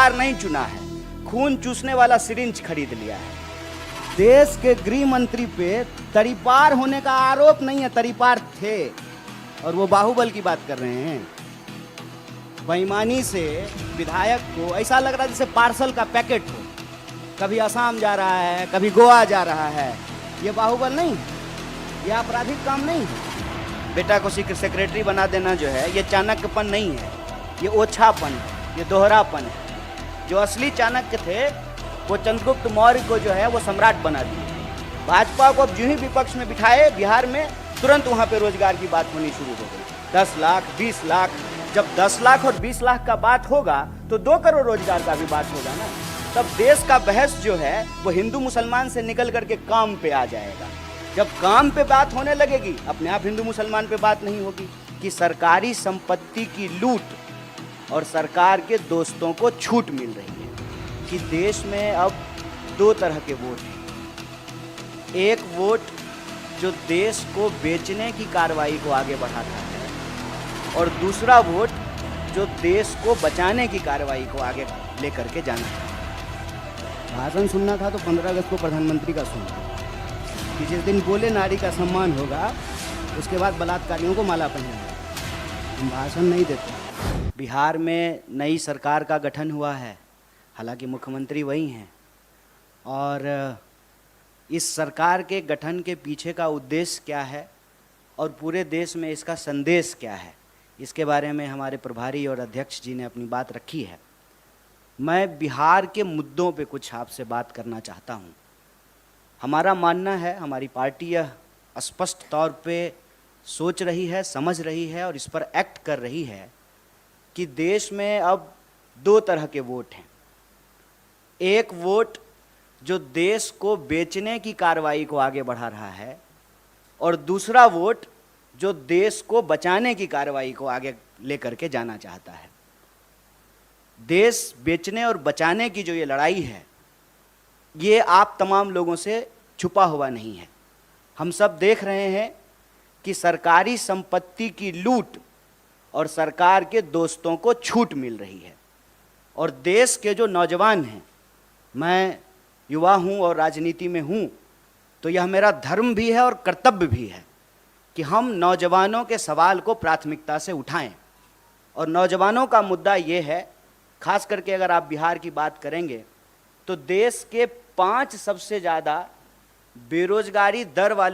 सरकार नहीं चुना है, खून चूसने वाला सिरिंज खरीद लिया है। देश के गृह मंत्री पे तरीपार होने का आरोप नहीं है, तरीपार थे, और वो बाहुबल की बात कर रहे हैं। बेईमानी से विधायक को ऐसा लग रहा है जैसे पार्सल का पैकेट हो, कभी असम जा रहा है, कभी गोवा जा रहा है। ये बाहुबल नहीं है, ये आपराधिक काम नहीं है। बेटा को सेक्रेटरी बना देना जो है, ये चाणक्यपन नहीं है, ये ओछापन है, ये दोहरापन है। जो असली चाणक्य थे वो चंद्रगुप्त मौर्य को जो है वो सम्राट बना दिए। भाजपा को अब जो ही विपक्ष में बिठाए बिहार में, तुरंत वहाँ पे रोजगार की बात होनी शुरू हो गई। 10 लाख, 20 लाख, जब 10 लाख और 20 लाख का बात होगा तो 2 करोड़ रोजगार का भी बात होगा ना। तब देश का बहस जो है वो हिंदू मुसलमान से निकल करके काम पे आ जाएगा। जब काम पे बात होने लगेगी, अपने आप हिंदू मुसलमान पे बात नहीं होगी कि सरकारी संपत्ति की लूट और सरकार के दोस्तों को छूट मिल रही है। कि देश में अब 2 तरह के वोट हैं। एक वोट जो देश को बेचने की कार्रवाई को आगे बढ़ाता है, और दूसरा वोट जो देश को बचाने की कार्रवाई को आगे लेकर के जाना है। भाषण सुनना था तो 15 अगस्त को प्रधानमंत्री का सुनना, कि जिस दिन बोले नारी का सम्मान होगा, उसके बाद बलात्कारियों को माला पहनाएंगे। हम भाषण नहीं देते। बिहार में नई सरकार का गठन हुआ है, हालांकि मुख्यमंत्री वही हैं, और इस सरकार के गठन के पीछे का उद्देश्य क्या है और पूरे देश में इसका संदेश क्या है, इसके बारे में हमारे प्रभारी और अध्यक्ष जी ने अपनी बात रखी है। मैं बिहार के मुद्दों पे कुछ आपसे बात करना चाहता हूँ। हमारा मानना है, हमारी पार्टी यह स्पष्ट तौर पे सोच रही है, समझ रही है और इस पर एक्ट कर रही है कि देश में अब 2 तरह के वोट हैं। एक वोट जो देश को बेचने की कार्रवाई को आगे बढ़ा रहा है, और दूसरा वोट जो देश को बचाने की कार्रवाई को आगे लेकर के जाना चाहता है। देश बेचने और बचाने की जो ये लड़ाई है, ये आप तमाम लोगों से छुपा हुआ नहीं है। हम सब देख रहे हैं कि सरकारी संपत्ति की लूट और सरकार के दोस्तों को छूट मिल रही है। और देश के जो नौजवान हैं, मैं युवा हूँ और राजनीति में हूँ, तो यह मेरा धर्म भी है और कर्तव्य भी है कि हम नौजवानों के सवाल को प्राथमिकता से उठाएं। और नौजवानों का मुद्दा ये है, खास करके अगर आप बिहार की बात करेंगे तो देश के 5 सबसे ज़्यादा बेरोजगारी दर वाले